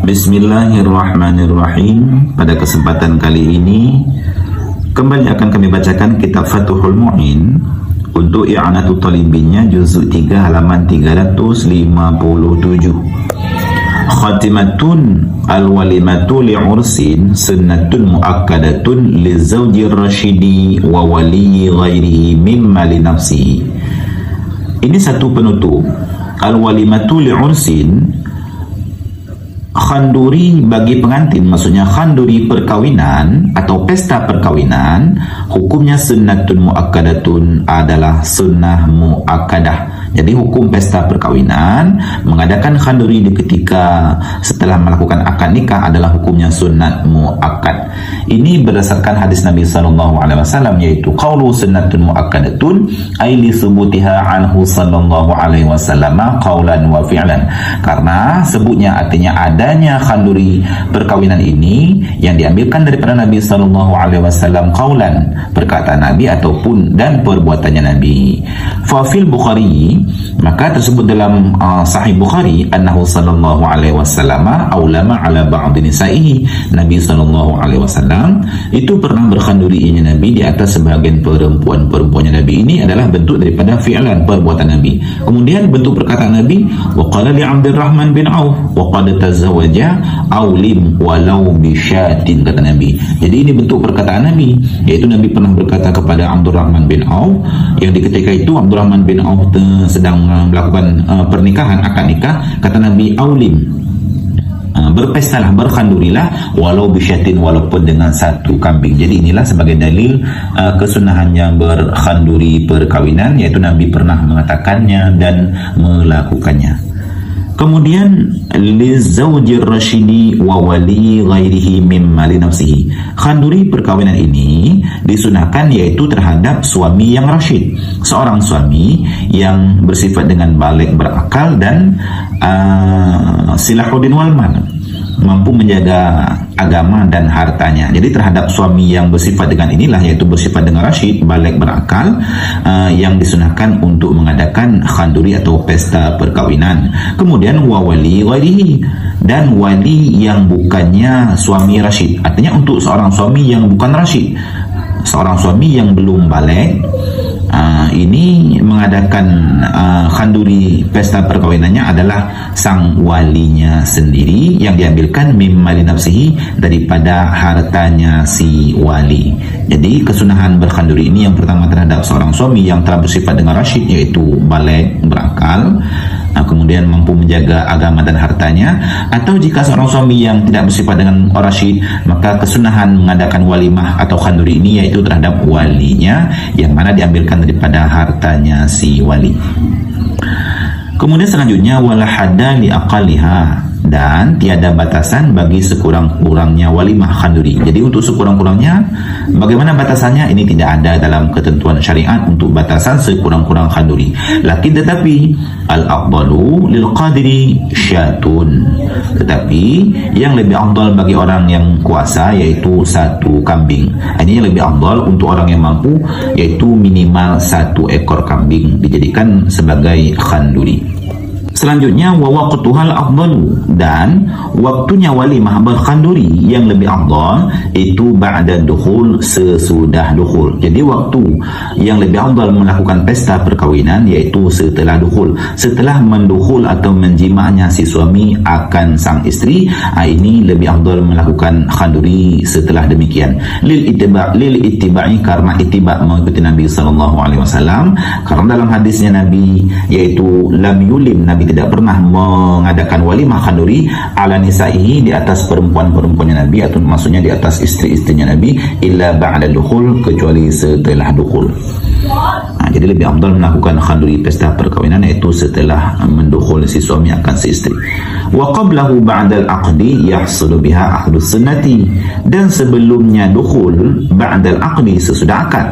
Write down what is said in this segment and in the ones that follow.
Bismillahirrahmanirrahim. Pada kesempatan kali ini kembali akan kami bacakan kitab Fathul Mu'in untuk i'anatul talibinnya juzuk 3 halaman 357. Khatimatun al-walimatu li'ursin sunnatun mu'akkadatun lizawjir rasyidi wa waliyi ghairihi mimma li nafsihi. Ini satu penutup. Al-walimatu li'ursin, khanduri bagi pengantin, maksudnya khanduri perkawinan atau pesta perkawinan, hukumnya sunnatun muakkadatun, adalah sunnah muakkadah. Jadi hukum pesta perkawinan mengadakan khanduri di ketika setelah melakukan akad nikah adalah hukumnya sunnat muakkad. Ini berdasarkan hadis Nabi SAW, yaitu qaulu sunnatun muakkadatun ay li thubutiha anhu sallallahu alaihi wasallam qaulan wa fi'lan. Karena sebutnya artinya adanya khanduri perkawinan ini yang diambilkan daripada Nabi SAW qaulan, perkataan Nabi ataupun dan perbuatannya Nabi. Fa fil Bukhari, maka tersebut dalam Sahih Bukhari, annahu sallallahu alaihi wasallam aulama ala ba'd nisa'ihi. Nabi sallallahu alaihi wasallam itu pernah berkhandurinya Nabi di atas sebahagian perempuannya Nabi. Ini adalah bentuk daripada fi'lan, perbuatan Nabi. Kemudian bentuk perkataan Nabi, wa qala li Abdurrahman bin Auf wa qad tazawwaja aulim walau bi syatin, kata Nabi. Jadi ini bentuk perkataan Nabi, yaitu Nabi pernah berkata kepada Abdurrahman bin Auf, yang di ketika itu Abdurrahman bin Auf sedang melakukan pernikahan, akad nikah, kata Nabi, aulim, berpestalah, berkhandurilah, walau bisyatin, walaupun dengan satu kambing. Jadi inilah sebagai dalil kesunahan yang berkhanduri perkawinan, yaitu Nabi pernah mengatakannya dan melakukannya. Kemudian lizaujir rasyidi wa wali ghairihi mimma li nafsihi. Khanduri perkawinan ini disunahkan yaitu terhadap suami yang rasyid, seorang suami yang bersifat dengan balik, berakal, dan silahuddin wal mal, mampu menjaga agama dan hartanya. Jadi terhadap suami yang bersifat dengan inilah, yaitu bersifat dengan rasyid, balik, berakal, yang disunahkan untuk mengadakan khanduri atau pesta perkawinan. Kemudian wa wali ghairihi, dan wali yang bukannya suami rasyid, artinya untuk seorang suami yang bukan rasyid, seorang suami yang belum balik, ini mengadakan khanduri pesta perkawinannya adalah sang walinya sendiri, yang diambilkan mimma li nafsihi, daripada hartanya si wali. Jadi kesunahan berkhanduri ini yang pertama terhadap seorang suami yang telah bersifat dengan rasyid, yaitu balik, berakal, kemudian mampu menjaga agama dan hartanya. Atau jika seorang suami yang tidak bersifat dengan rasyid, maka kesunahan mengadakan walimah atau khanduri ini yaitu terhadap walinya, yang mana diambilkan daripada hartanya si wali. Kemudian selanjutnya wala hadda li aqaliha, dan tiada batasan bagi sekurang-kurangnya walimah khanduri. Jadi untuk sekurang-kurangnya, bagaimana batasannya? Ini tidak ada dalam ketentuan syariat untuk batasan sekurang-kurang khanduri. Lakin tetapi al-afdalu lil qadiri syatun, tetapi yang lebih afdal bagi orang yang kuasa yaitu satu kambing. Ini yang lebih afdal untuk orang yang mampu, yaitu minimal satu ekor kambing dijadikan sebagai khanduri. Selanjutnya wa waqtuhal afdalu, dan waktunya walimah berkhanduri yang lebih afdal itu ba'da dukhul, sesudah dukhul. Jadi waktu yang lebih afdal melakukan pesta perkawinan yaitu setelah dukhul, setelah mendukhul atau menjima'nya si suami akan sang istri. Ini lebih afdal melakukan khanduri setelah demikian. Lil ittiba'i, karena ittiba' mengikuti Nabi SAW. Karena dalam hadisnya Nabi, yaitu lam yulim, Nabi tidak pernah mengadakan walimah khanduri ala nisa'ihi, di atas perempuan-perempuannya Nabi, atau maksudnya di atas istri-istrinya Nabi, illa ba'da dukhul, kecuali setelah dukhul. Jadi lebih afdal melakukan khanduri pesta perkawinan yaitu setelah mendukhul si suami akan si istri. Wa qablahu ba'dal aqdi yahsulu biha ahlus sunnati, dan sebelumnya dukhul, ba'dal aqdi, sesudah akad,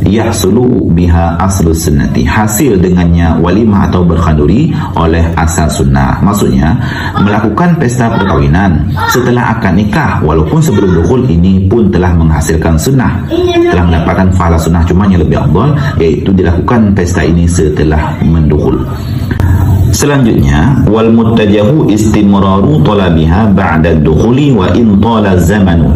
yahsulu biha aslus sunnati, hasil dengannya walimah atau berkhanduri oleh asal sunnah. Maksudnya melakukan pesta perkawinan setelah akad nikah walaupun sebelum dukhul, ini pun telah menghasilkan sunnah, telah mendapatkan pahala sunnah. Cuma yang lebih afdal yaitu dilakukan pesta ini setelah mendukhul. Selanjutnya, wal muttajahu istimraru talabiha ba'da dukhuli wa in tala zamanu.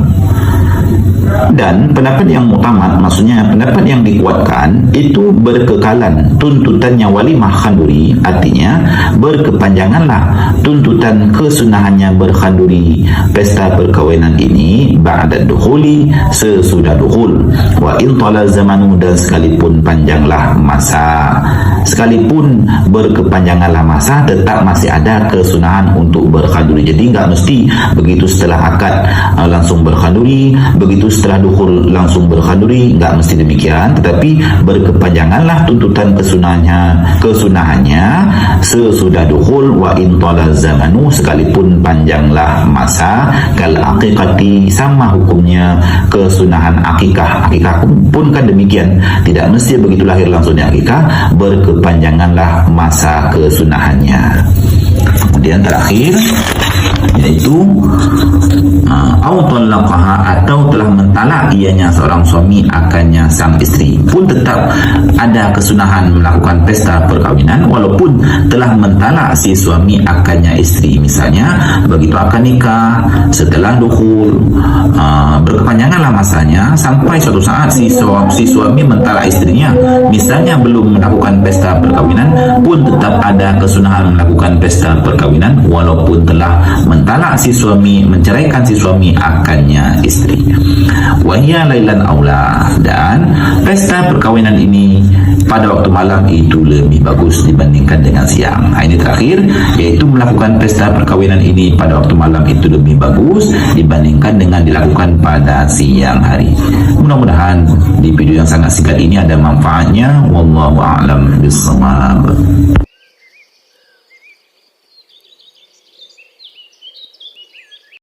Dan pendapat yang mutamat, maksudnya pendapat yang dikuatkan, itu berkekalan tuntutannya walimah khanduri, artinya berkepanjanganlah tuntutan kesunahannya berkhanduri pesta perkahwinan ini ba'da dukhuli, sesudah dukhul, wa in tala zamanu, dan sekalipun panjanglah masa, sekalipun berkepanjanganlah masa, tetap masih ada kesunahan untuk berkhanduri. Jadi enggak mesti begitu setelah akad langsung berkhanduri, begitu setelah dukhul langsung berkhanduri, enggak mesti demikian, tetapi berkepanjanganlah tuntutan kesunahannya sesudah dukhul, wa in tala zamanu, sekalipun panjanglah masa, kal aqiqati, sama hukumnya kesunahan akikah. Akikah pun kan demikian, tidak mesti begitu lahir langsung di akikah, berkepanjanganlah masa kesunahannya. Kemudian terakhir yaitu au talaqaha, atau telah mentalak ianya seorang suami akannya sang istri, pun tetap ada kesunahan melakukan pesta perkahwinan walaupun telah mentalak si suami akannya istri. Misalnya begitu akan nikah, setelah dukhul berkepanjanganlah masanya sampai suatu saat si suami mentalak istrinya, misalnya belum melakukan pesta perkahwinan, pun tetap ada kesunahan melakukan pesta perkahwinan walaupun telah mentalak si suami, menceraikan si suami akannya istri. Wahia lailan aula, dan pesta perkahwinan ini pada waktu malam itu lebih bagus dibandingkan dengan siang. Ini terakhir, yaitu melakukan pesta perkahwinan ini pada waktu malam itu lebih bagus dibandingkan dengan dilakukan pada siang hari. Mudah-mudahan di video yang sangat singkat ini ada manfaatnya. Wallahu a'lam bishawab.